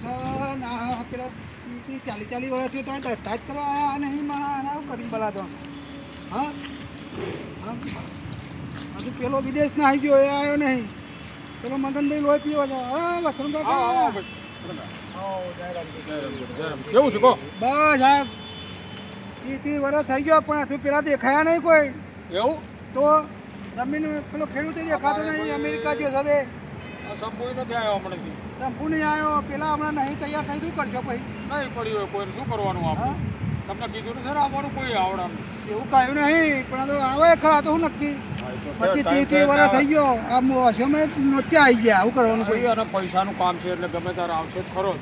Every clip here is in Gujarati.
પેલા 40 વર્ષથી તો દસ્તાવેજ કરવા આવ્યા નહીં મારા કરી બોલા તો હા હજુ પેલો વિદેશ ના આવી ગયો એ આવ્યો નહીં પેલો મગનભાઈ લોહી પીવો હતો હા વસંત કાકા કેવું છે કહો? બસ હા 30 વર્ષ થઈ ગયો પણ હજુ પેલા દેખાયા નહીં કોઈ એવું તો જમીન પેલો ખેડૂત દેખાતો નહીં અમેરિકા જે છે સંપૂ નથી આવ્યો હમણાંથી. શંભુ નહીં આવ્યો પેલા હમણાં નહીં તૈયાર થઈ શું કરશો પછી નહીં પડ્યું હોય કોઈને શું કરવાનું હા આપણે તમને કીધું નથી આવવાનું કોઈ આવડાનું. એવું કહ્યું નહીં પણ તો આવે ખરા તો શું નક્કી પછી 30 વર્ષ થઈ ગયો આમ મેં નોત્યા આવી ગયા આવું કરવાનું કોઈ અને પૈસાનું કામ છે એટલે ગમે ત્યારે આવશે જ ખરો જ.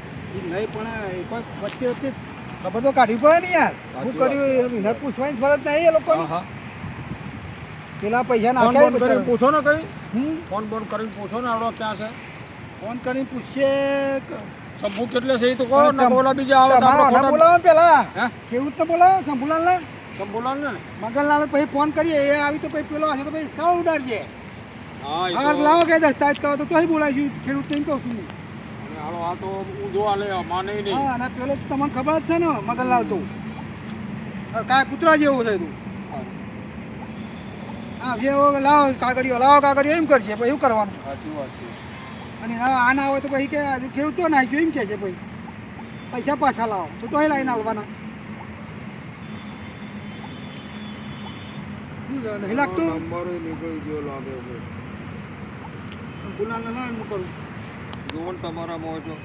નહીં પણ કોઈ વચ્ચે વચ્ચે ખબર તો કાઢવી પડે ને યાર શું કર્યું એને પૂછવાની ફરજ નહીં એ લોકોની હા પેલા પૈસા ફોન નાખ્યા બોન કરીને પૂછો ને કઈ હમ ફોન બોન કરીને પૂછો ને આવડો ક્યાં છે ફોન કરીને પૂછશે શંભુ કેટલે છે એ તો કહો ને બોલા બીજા આવે તો તમારા આપણે ખોટા- બોલાવો ને પેલા હે? ખેડૂતને બોલાવો શંભુલાલને શંભુલાલ ને મગનલાલ પછી ફોન કરીએ એ આવી તો પછી પેલો હશે તો પછી ઇસ્કાવ ઉડાડજે હા એ હા તો લાવો કે દસ્તાવેજ કરો તો તોય બોલાવીશું ખેડૂત ને કહું છું અને હાલો આ તો ઊંધો હાલે માને નહીં. હા અને પેલો તો તમને ખબર જ છે ને મગનલાલ તો કાંઈ કૂતરા જેવું છે તું હા જે લાવો કાગળિયો એમ કરશે પછી શું કરવાનું સાચી વાત છે. અને આ ના હોય તો પછી કે હજુ ખેડૂત તો નાખ્યો એમ કે છે પછી પૈસા પાછા લાવો તો તોય લાવીને હાલવાના શું નહીં લાગતું નંબર નીકળી ગયો લાગે છે. ગુલાલ ના હું કરું જુઓ ને તમારામાં હોય તો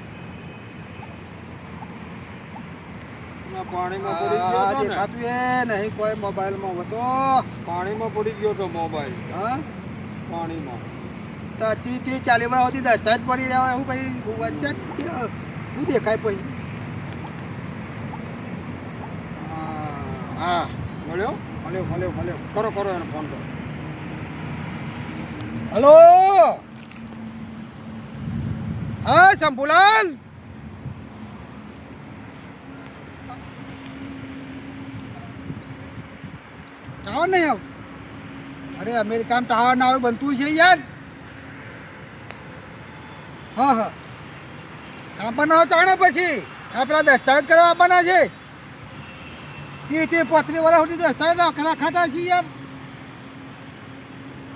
ના પાણીમાં પડી ગયો આ તો ને દેખાતું એ નહીં કોઈ મોબાઈલમાં હોતો પાણીમાં પડી ગયો તો મોબાઈલ હા પાણીમાં. તો 30-40 વર્ષ સુધી દસ્તાવેજ પડી રહ્યા એવું પછી વચ્ચે શું દેખાય પછી હા મળ્યો મળ્યો કરો એને ફોન કરો. હલો હા શંભુલાલ ટાવર નહીં આવ અરે અમેરિકામાં ટાવર ના આવે બનતું છે યાર હા કામ પર ના ચાણે પછી આ પેલા દસ્તાવેજ કરવા આપવાના છે 30-35 વર્ષ સુધી દસ્તાવેજ રાખાતા છીએ યાર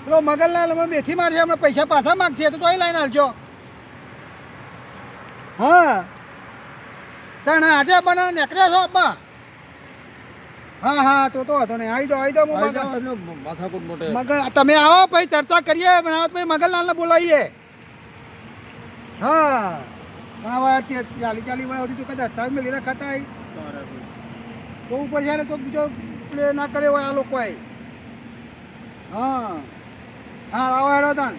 પેલો મગનલાલ અમે બેથી મારશે અમને પૈસા પાછા માગશે તો તોય લાઈન હાલજો હા ચાણે આજે બના નીકળ્યા છો અબ્બા હા તો હતો નહીં આવી જાઓ હું માથાકૂટ મોટે મગન તમે આવો પછી ચર્ચા કરીએ બનાવો તો પછી મગનલાલને બોલાવીએ હા હા 40 વર્ષ સુધી તો દસ્તાવેજ મેં લીધા ખાતા તો ઉપર છે ને તો બીજો પ્લે ના કરે હોય આ લોકોએ હા આવો હેડો તાન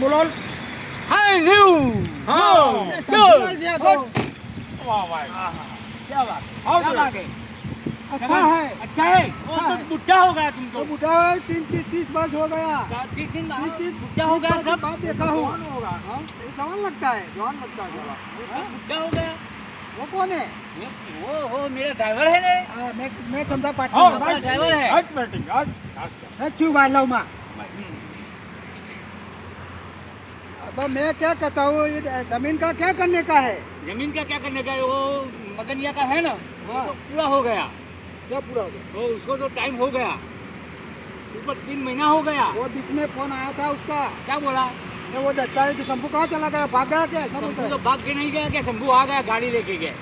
બોલો. हाय न्यू हाँ। શંભુલાલ છે આ તો. વાહ વાહ क्या बात हाँ, क्या तो- बात है अच्छा है अच्छा है वो अच्छा तो है। बुढ़ा हो गया तुम तो तो बुढ़ा 30 वर्ष हो गया 30 दिन 30 बुढ़ा हो गया सब बात देखा हूँ कौन होगा हाँ? ये सवाल लगता है जवान लगता है साला. हाँ? बुढ़ा हो गया वो कौन है वो मेरा ड्राइवर है ने मैं समझा हाँ, पार्टनर हमारा ड्राइवर है। हट बैटिंग हट. क्यों भाई लाऊ माँ अब मैं क्या कहता हूँ ये जमीन का क्या करने का है जमीन का क्या करने का है वो मगनिया का है ना हाँ। वो पूरा हो गया क्या पूरा हो गया तो उसको तो टाइम हो गया ऊपर 3 महीना हो गया वो बीच में फोन आया था उसका क्या बोला ये वो दस्तावेज कि शंभू कहाँ चला गया भाग गया क्या ऐसा बोलता शंभू है तो भाग के नहीं गया क्या शंभू आ गया गाड़ी लेके गए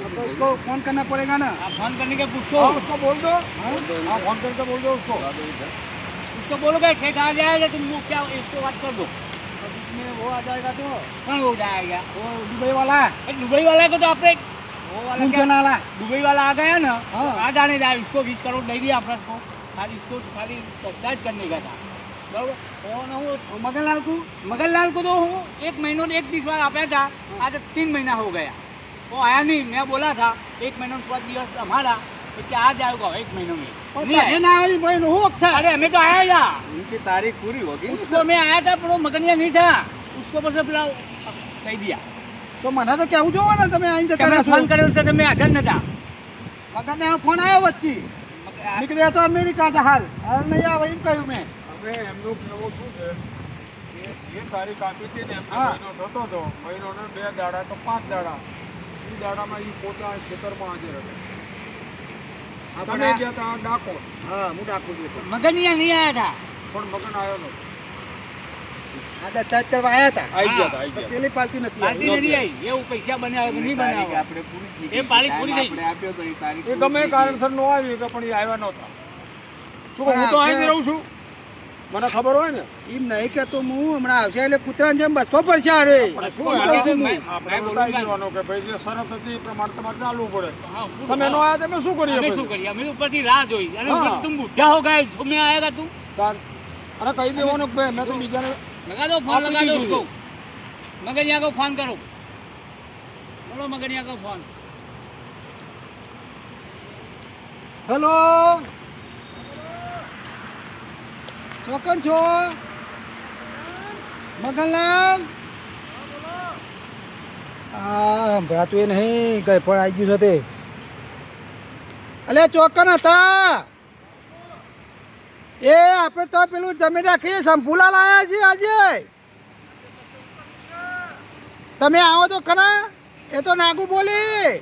अब तो उसको फोन करना पड़ेगा ना आप फोन करने के हाँ, पूछो उसको बोल दो हाँ? हाँ फोन करके बोल दो उसको. उसको बोलोगे ठेठ आ जाएगा तुम वो क्या इसको बात कर दो और बीच में वो आ जाएगा तो कौन हो जाएगा वो दुबई वाला अरे दुबई वाला को तो आपने वो वाला क्या कुंचन वाला दुबई वाला आ गया ना हाँ। आ जाने जाए इसको 20 करोड़ नहीं दिया अपने को खाली इसको खाली दस्तावेज करने का था બરોબર કોણ હું મગનલાલ કું मगनलाल को तो हूँ 1 महीनों ने 1 दिवस बाद आया था आज 3 महीना हो गया वो आया नहीं मैं बोला था 1 महीना 5 दिवस हमारा तो क्या आ जाएगा 1 महीनों में नहीं आया। ના આવી ભાઈ હું છે अरे हमें तो आया था उनकी तारीख पूरी होगी उसको मैं आया था पर वो मगनिया नहीं था उसको बस बुलाओ कह दिया તો મને તો કેવું જોવો ને તમે આઈને જતા मैं રહેશો फोन करे उससे तो मैं हाजिर न था મગનને ફોન આવ્યો વચ્ચે નીકળ્યા તો અમેરિકા છે હાલ નહીં આવે એમ કહ્યું મેં હવે એમનું કહેવું શું છે કે જે તારીખ આપી હતી ને એમને હા. મહિનો થતો હતો મહિનો ને 2 દાડા તો 5 દાડા એ દાડામાં એ પોતા ખેતરમાં હાજર હતા આપણે તમે ગયા હતા ડાકોર હા હું ડાકું છું मगनिया नहीं आया था પણ મગન આવ્યો નતો આ દત્તાજ કરવા આવ્યા હતા આવી ગયા હતા આવી તો ગયા પેલી પાર્ટી નથી पार्टी આવી नहीं आई ये वो पैसा बने आवे कि नहीं बने તારીખ आवे આપણે પૂરી થઈ એ તારીખ પૂરી થઈ. આપણે આપ્યો તો એ તારીખ એ ગમે કારણસર નો આવી કે પણ એ આવ્યા નહોતા શું કહું, હું તો અહીં જ રહું છું મને ખબર હોય ને એમ નહીં કહેતો હું હમણાં આવશે એટલે કૂતરાની જેમ બસકો પડશે અરે આપણે શું પણ આપણે આપણે આપણે બોલવું બતાવી નહીં. દેવાનું કે ભાઈ જે શરત હતી એ પ્રમાણે તમારે ચાલવું પડે हाँ, તમે નો આવ્યા તમે શું કરીએ हमें પછી? शू करिए हमें ऊपर की राह जोई अरे हाँ. ऊपर तुम बुढ़ा हो गए तुम्हें आएगा तू તાર- અને કહી દેવાનું કે ભાઈ મેં તો બીજાને लगा दो फोन आप लगा दो कीजिए। उसको मगनिया को फोन करो बोलो मगनिया को फोन હેલો ચોકન છો મગનલાલ હા સંભળાતું એ નહીં ગઈ પણ આવી ગયું છે તે અલે ચોકન હતા એ આપણે તો પેલું જમીન રાખીએ સંભુલા લાયા છીએ આજે તમે આવો તો ખરા એ તો નાગુ બોલી